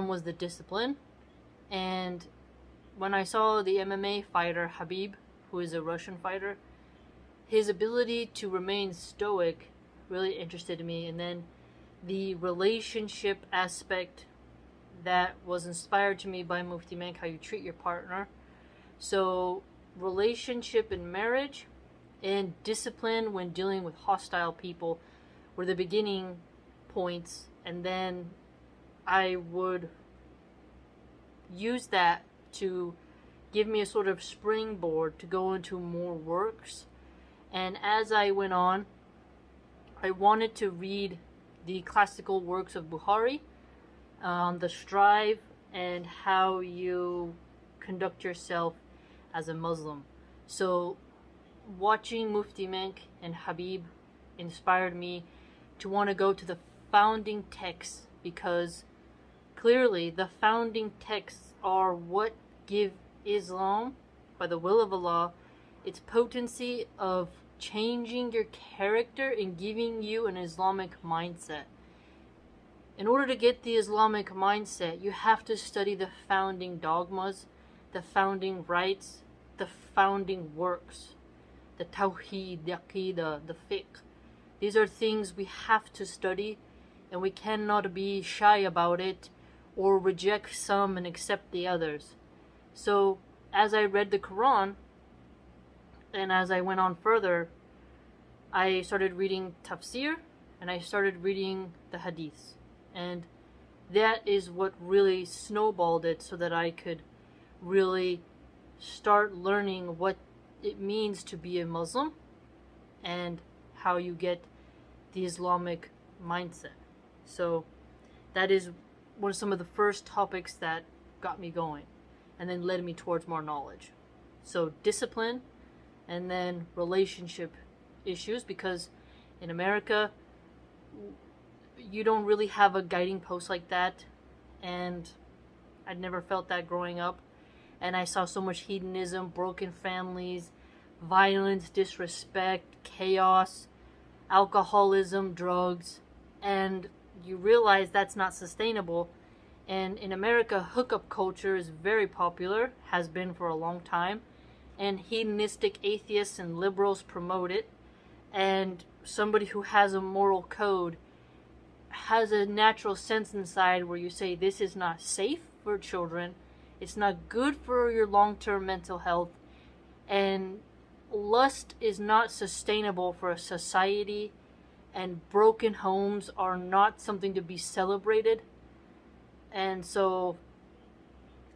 Islam was the discipline. And when I saw the MMA fighter Khabib, who is a Russian fighter, his ability to remain stoic really interested me. And then the relationship aspect that was inspired to me by Mufti Menk, how you treat your partner. So relationship in marriage and discipline when dealing with hostile people were the beginning points, and then I would use that to give me a sort of springboard to go into more works. And as I went on, I wanted to read the classical works of Bukhari, the strive and how you conduct yourself as a Muslim. So watching Mufti Menk and Khabib inspired me to want to go to the founding texts, because clearly the founding texts are what give Islam, by the will of Allah, its potency of changing your character and giving you an Islamic mindset. In order to get the Islamic mindset, you have to study the founding dogmas, the founding rites, the founding works, the tawheed, the aqidah, the fiqh. These are things we have to study, and we cannot be shy about it or reject some and accept the others. So as I read the Quran, and as I went on further, I started reading tafsir, and I started reading the hadiths. And that is what really snowballed it, so that I could really start learning what it means to be a Muslim and how you get the Islamic mindset. So that is one of some of the first topics that got me going and then led me towards more knowledge. So discipline, and then relationship issues, because in America you don't really have a guiding post like that, and I'd never felt that growing up. And I saw so much hedonism, broken families, violence, disrespect, chaos, alcoholism, drugs, and you realize that's not sustainable. And in America, hookup culture is very popular, has been for a long time, and hedonistic atheists and liberals promote it. And somebody who has a moral code has a natural sense inside where you say, this is not safe for children, it's not good for your long-term mental health, and lust is not sustainable for a society, and broken homes are not something to be celebrated. And so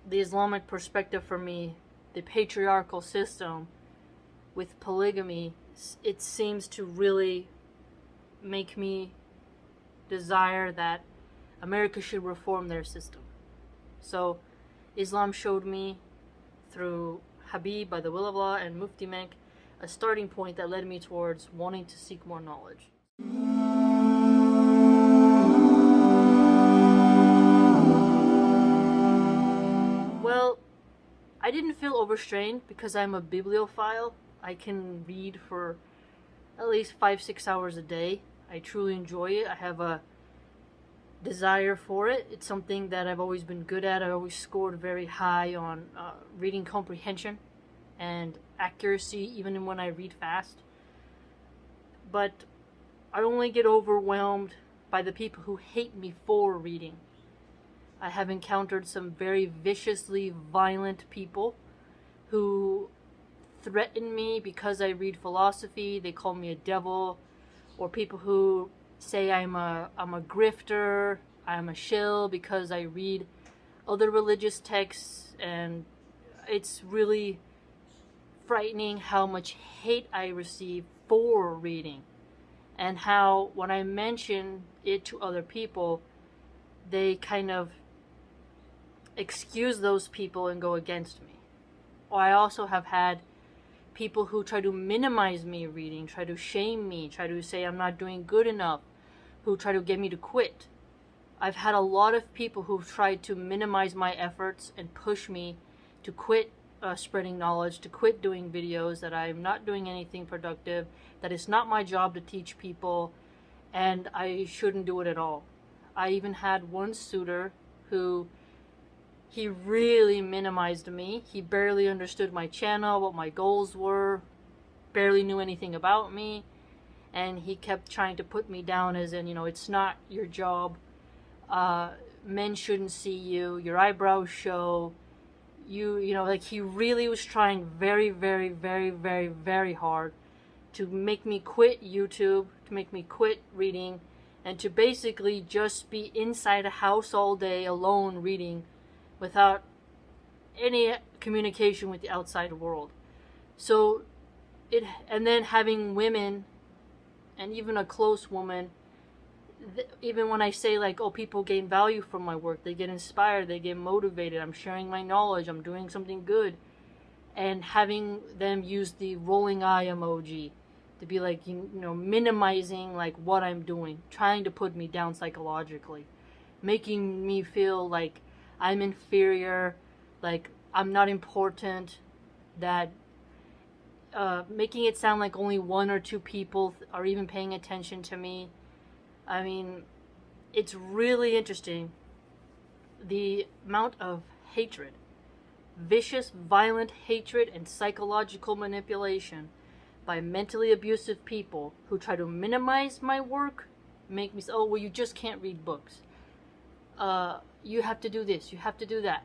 the Islamic perspective for me, the patriarchal system with polygamy, it seems to really make me desire that America should reform their system. So Islam showed me through Habib, by the will of Allah, and Mufti Menk, a starting point that led me towards wanting to seek more knowledge. Well, I didn't feel overstrained because I'm a bibliophile. I can read for at least 5-6 hours a day. I truly enjoy it. I have a desire for it. It's something that I've always been good at. I always scored very high on reading comprehension and accuracy, even when I read fast. But I only get overwhelmed by the people who hate me for reading. I have encountered some very viciously violent people who threaten me because I read philosophy. They call me a devil. Or people who say I'm a grifter, I'm a shill because I read other religious texts. And it's really frightening how much hate I receive for reading, and how when I mention it to other people, they kind of excuse those people and go against me. Or I also have had people who try to minimize me reading, try to shame me, try to say I'm not doing good enough, who try to get me to quit. I've had a lot of people who've tried to minimize my efforts and push me to quit spreading knowledge, to quit doing videos, that I'm not doing anything productive, that it's not my job to teach people, and I shouldn't do it at all. I even had one suitor who he really minimized me. He barely understood my channel, what my goals were, barely knew anything about me, and he kept trying to put me down as in, it's not your job. Men shouldn't see you. Your eyebrows show. Like he really was trying very, very, very, very, very hard to make me quit YouTube, to make me quit reading, and to basically just be inside a house all day alone reading without any communication with the outside world. So and then having women, and even a close woman, even when I say like, oh, people gain value from my work, they get inspired, they get motivated, I'm sharing my knowledge, I'm doing something good, and having them use the rolling eye emoji to be like, minimizing like what I'm doing, trying to put me down psychologically, making me feel like I'm inferior, like I'm not important, that making it sound like only one or two people are even paying attention to me. I mean, it's really interesting the amount of hatred, vicious, violent hatred and psychological manipulation by mentally abusive people who try to minimize my work, make me say, oh, well, you just can't read books. You have to do this, you have to do that.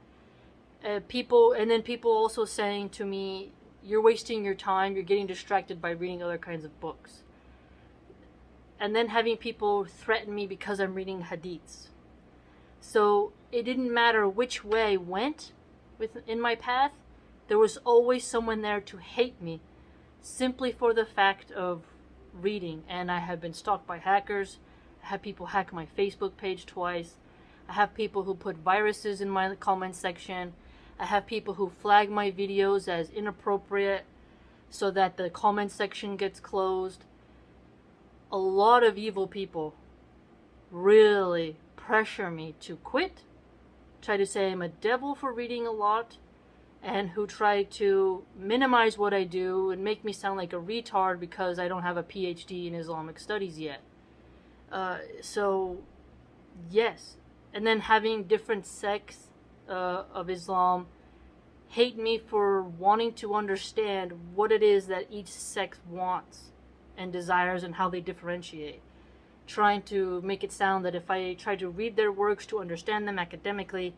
And then people also saying to me, you're wasting your time, you're getting distracted by reading other kinds of books. And then having people threaten me because I'm reading hadiths. So it didn't matter which way I went in my path, there was always someone there to hate me simply for the fact of reading. And I have been stalked by hackers. I had people hack my Facebook page twice. I have people who put viruses in my comment section. I have people who flag my videos as inappropriate so that the comment section gets closed. A lot of evil people really pressure me to quit, try to say I'm a devil for reading a lot, and who try to minimize what I do and make me sound like a retard because I don't have a PhD in Islamic studies yet. So, yes. And then having different sects of Islam hate me for wanting to understand what it is that each sect wants and desires and how they differentiate. Trying to make it sound that if I try to read their works to understand them academically,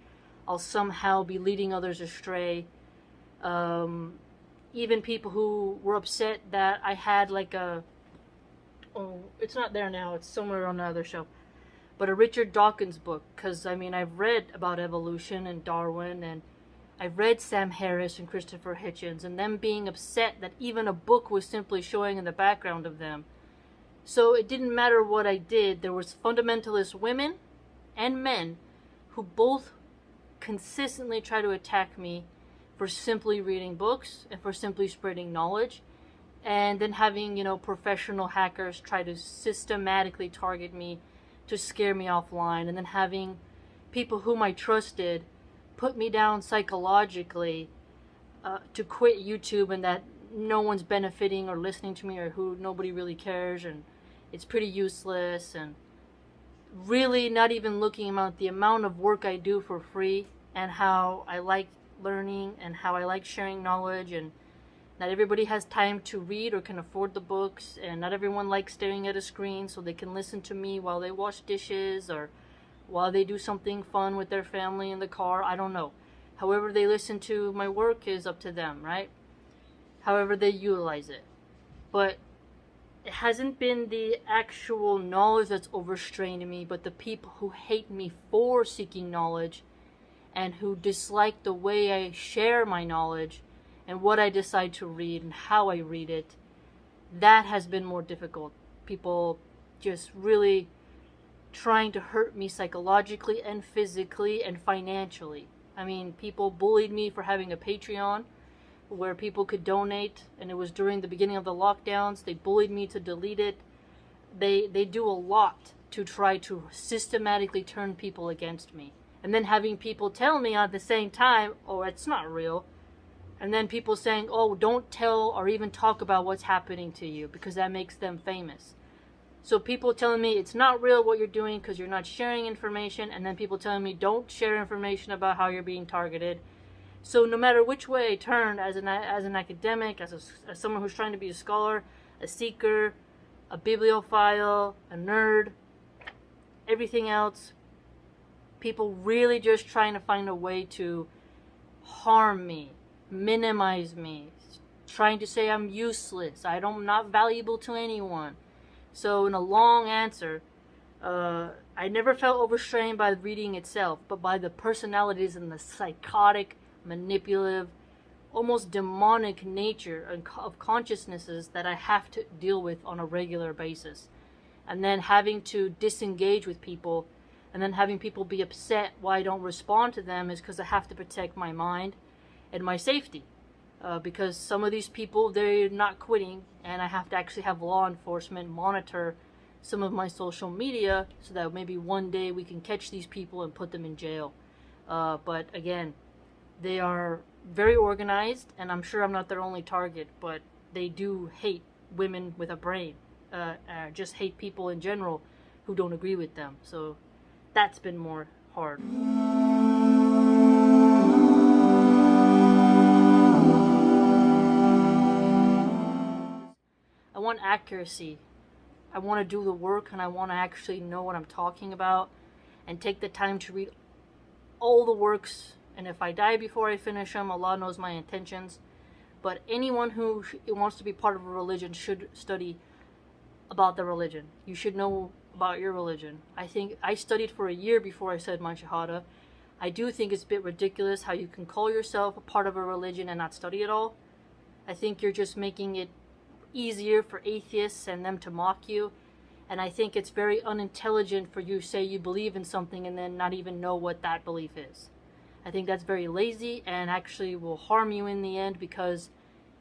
I'll somehow be leading others astray. Even people who were upset that I had like it's not there now, it's somewhere on the other shelf, but a Richard Dawkins book, because I've read about evolution and Darwin, and I've read Sam Harris and Christopher Hitchens, and them being upset that even a book was simply showing in the background of them. So it didn't matter what I did, there was fundamentalist women and men who both consistently try to attack me for simply reading books and for simply spreading knowledge, and then having, professional hackers try to systematically target me to scare me offline, and then having people whom I trusted put me down psychologically to quit YouTube, and that no one's benefiting or listening to me, or who nobody really cares, and it's pretty useless, and really not even looking at the amount of work I do for free and how I like learning and how I like sharing knowledge, and not everybody has time to read or can afford the books, and not everyone likes staring at a screen so they can listen to me while they wash dishes or while they do something fun with their family in the car. I don't know. However they listen to my work is up to them, right? However they utilize it. But it hasn't been the actual knowledge that's overstraining me, but the people who hate me for seeking knowledge and who dislike the way I share my knowledge and what I decide to read and how I read it. That has been more difficult. People just really trying to hurt me psychologically and physically and financially. People bullied me for having a Patreon where people could donate, and it was during the beginning of the lockdowns. They bullied me to delete it. They do a lot to try to systematically turn people against me. And then having people tell me at the same time, oh, it's not real. And then people saying, oh, don't tell or even talk about what's happening to you because that makes them famous. So people telling me it's not real what you're doing because you're not sharing information, and then people telling me don't share information about how you're being targeted. So no matter which way I turn, as an academic, as someone who's trying to be a scholar, a seeker, a bibliophile, a nerd, everything else, people really just trying to find a way to harm me, minimize me, trying to say I'm useless, I'm not valuable to anyone. So in a long answer, I never felt overstrained by reading itself, but by the personalities and the psychotic, manipulative, almost demonic nature of consciousnesses that I have to deal with on a regular basis. And then having to disengage with people, and then having people be upset why I don't respond to them is because I have to protect my mind and my safety. Because some of these people, they're not quitting, and I have to actually have law enforcement monitor some of my social media so that maybe one day we can catch these people and put them in jail. But again, they are very organized, and I'm sure I'm not their only target, but they do hate women with a brain, just hate people in general who don't agree with them. So that's been more hard. I want accuracy. I want to do the work, and I want to actually know what I'm talking about and take the time to read all the works. And if I die before I finish them, Allah knows my intentions. But anyone who wants to be part of a religion should study about the religion. You should know about your religion. I think I studied for a year before I said my Shahada. I do think it's a bit ridiculous how you can call yourself a part of a religion and not study at all. I think you're just making it easier for atheists and them to mock you. And I think it's very unintelligent for you to say you believe in something and then not even know what that belief is. I think that's very lazy and actually will harm you in the end, because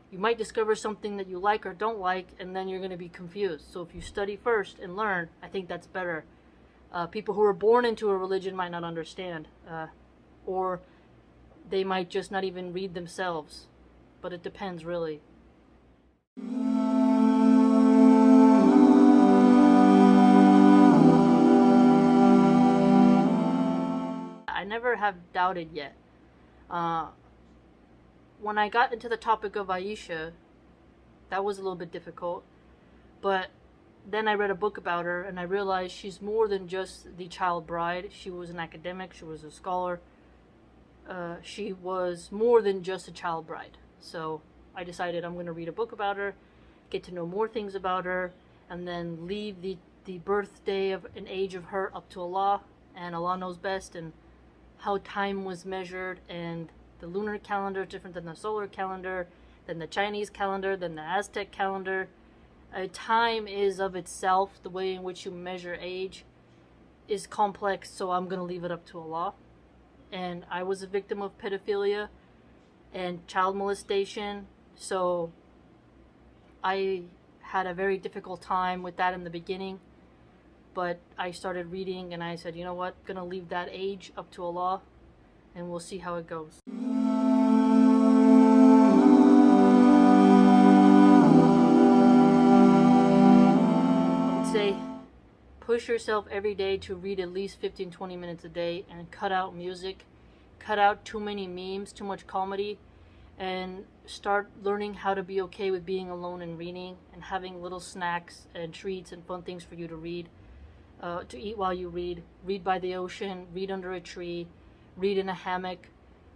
you might discover something that you like or don't like, and then you're going to be confused. So if you study first and learn, I think that's better. People who are born into a religion might not understand, or they might just not even read themselves. But it depends, really. I never have doubted yet. When I got into the topic of Aisha, that was a little bit difficult. But then I read a book about her, and I realized she's more than just the child bride. She was an academic, she was a scholar. She was more than just a child bride. So I decided I'm going to read a book about her, get to know more things about her, and then leave the birthday of an age of her up to Allah, and Allah knows best, and how time was measured, and the lunar calendar is different than the solar calendar, than the Chinese calendar, than the Aztec calendar. Time is of itself, the way in which you measure age is complex, so I'm going to leave it up to Allah. And I was a victim of pedophilia and child molestation, so I had a very difficult time with that in the beginning. But I started reading, and I said, you know what, I'm going to leave that age up to Allah, and we'll see how it goes. I would say push yourself every day to read at least 15-20 minutes a day, and cut out music, cut out too many memes, too much comedy, and start learning how to be okay with being alone and reading, and having little snacks and treats and fun things for you to read. To eat while you read by the ocean, read under a tree, read in a hammock,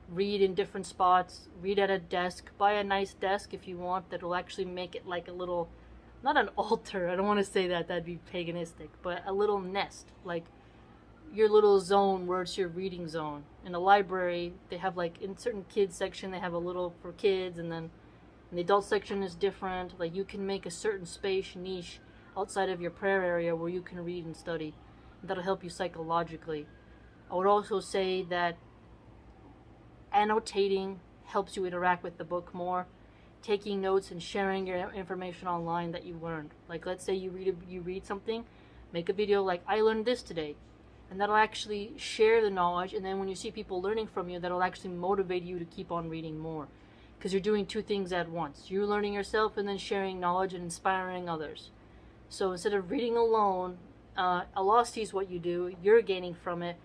read in different spots, read at a desk. Buy a nice desk if you want that will actually make it like a little, not an altar, I don't want to say that, that'd be paganistic, but a little nest, like your little zone where it's your reading zone. In a library, they have like, in certain kids section, they have a little for kids, and then in the adult section is different. Like you can make a certain space, niche, outside of your prayer area where you can read and study. That'll help you psychologically. I would also say that annotating helps you interact with the book more. Taking notes and sharing your information online that you learned. Like let's say you read something, make a video like, I learned this today. And that'll actually share the knowledge, and then when you see people learning from you, that'll actually motivate you to keep on reading more. Because you're doing two things at once. You're learning yourself and then sharing knowledge and inspiring others. So instead of reading alone, Allah sees what you do, you're gaining from it,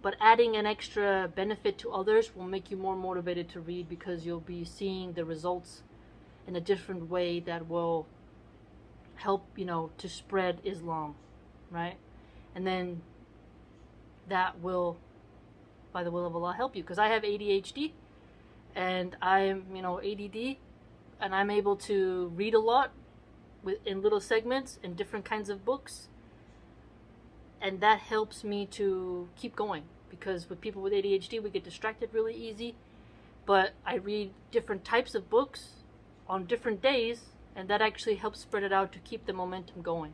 but adding an extra benefit to others will make you more motivated to read, because you'll be seeing the results in a different way that will help, to spread Islam, right? And then that will, by the will of Allah, help you. Because I have ADHD and I'm, ADD, and I'm able to read a lot in little segments in different kinds of books. And that helps me to keep going, because with people with ADHD, we get distracted really easy. But I read different types of books on different days, and that actually helps spread it out to keep the momentum going.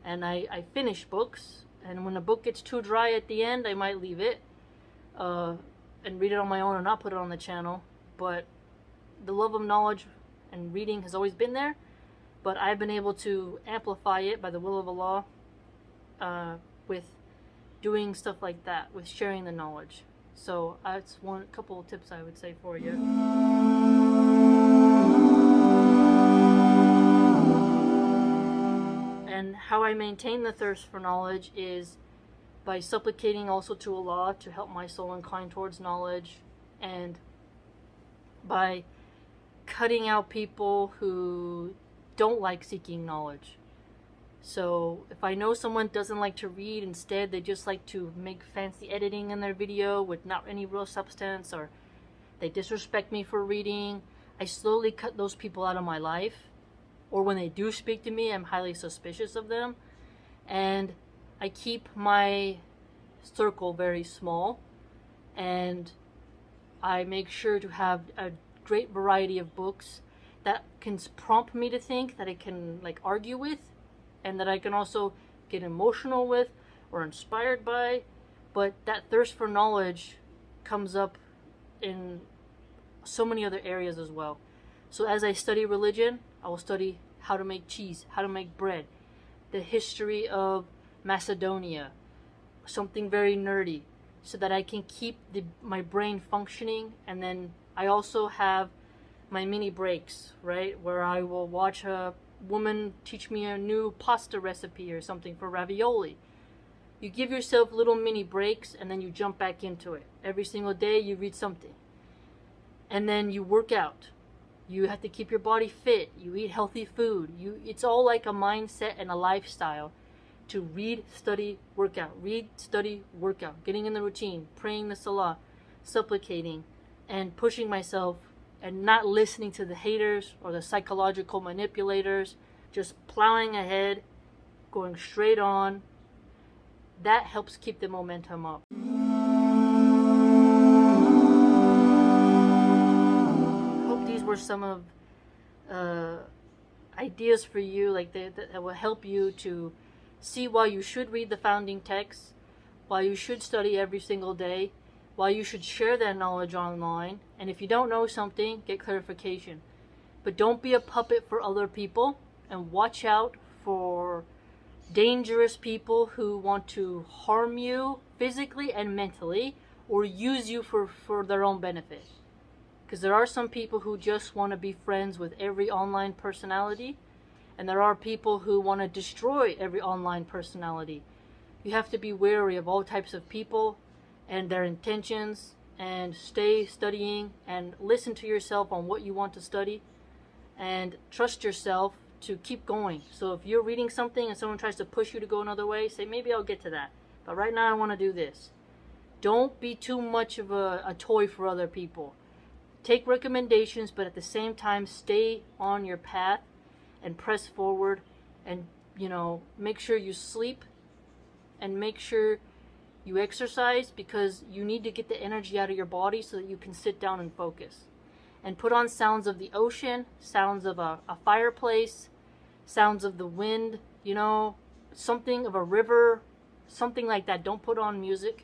And I finish books, and when a book gets too dry at the end, I might leave it and read it on my own and not put it on the channel. But the love of knowledge and reading has always been there, but I've been able to amplify it by the will of Allah with doing stuff like that, with sharing the knowledge. So that's one couple of tips I would say for you. And how I maintain the thirst for knowledge is by supplicating also to Allah to help my soul incline towards knowledge, and by cutting out people who don't like seeking knowledge. So if I know someone doesn't like to read, instead they just like to make fancy editing in their video with not any real substance, or they disrespect me for reading, I slowly cut those people out of my life. Or when they do speak to me, I'm highly suspicious of them. And I keep my circle very small, and I make sure to have a great variety of books that can prompt me to think, that I can argue with, and that I can also get emotional with or inspired by. But that thirst for knowledge comes up in so many other areas as well. So as I study religion, I will study how to make cheese, how to make bread, the history of Macedonia, something very nerdy, so that I can keep my brain functioning. And then I also have my mini breaks, right, where I will watch a woman teach me a new pasta recipe or something for ravioli. You give yourself little mini breaks, and then you jump back into it. Every single day you read something, and then you work out. You have to keep your body fit. You eat healthy food. It's all like a mindset and a lifestyle to read, study, work out. Read, study, work out. Getting in the routine, praying the salah, supplicating, and pushing myself, and not listening to the haters or the psychological manipulators. Just plowing ahead, going straight on. That helps keep the momentum up. Were some of ideas for you, that will help you to see why you should read the founding texts, why you should study every single day, why you should share that knowledge online, and if you don't know something, get clarification. But don't be a puppet for other people, and watch out for dangerous people who want to harm you physically and mentally, or use you for their own benefit. Because there are some people who just want to be friends with every online personality, and there are people who want to destroy every online personality. You have to be wary of all types of people and their intentions, and stay studying and listen to yourself on what you want to study, and trust yourself to keep going. So if you're reading something and someone tries to push you to go another way, say, maybe I'll get to that, but right now I want to do this. Don't be too much of a toy for other people. Take recommendations, but at the same time, stay on your path and press forward, and, make sure you sleep and make sure you exercise, because you need to get the energy out of your body so that you can sit down and focus. And put on sounds of the ocean, sounds of a fireplace, sounds of the wind, something of a river, something like that. Don't put on music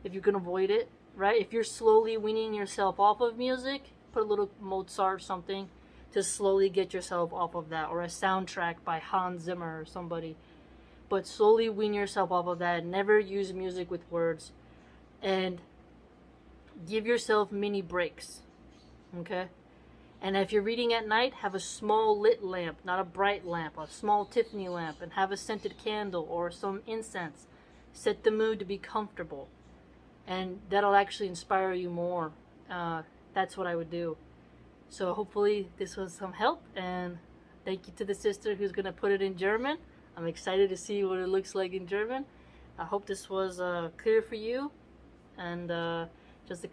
if you can avoid it. Right? If you're slowly weaning yourself off of music, put a little Mozart or something to slowly get yourself off of that, or a soundtrack by Hans Zimmer or somebody. But slowly wean yourself off of that. Never use music with words, and give yourself mini breaks. Okay? And if you're reading at night, have a small lit lamp, not a bright lamp, a small Tiffany lamp, and have a scented candle or some incense. Set the mood to be comfortable, and that'll actually inspire you more. That's what I would do. So hopefully this was some help, and thank you to the sister who's going to put it in German. I'm excited to see what it looks like in German. I hope this was clear for you, and just a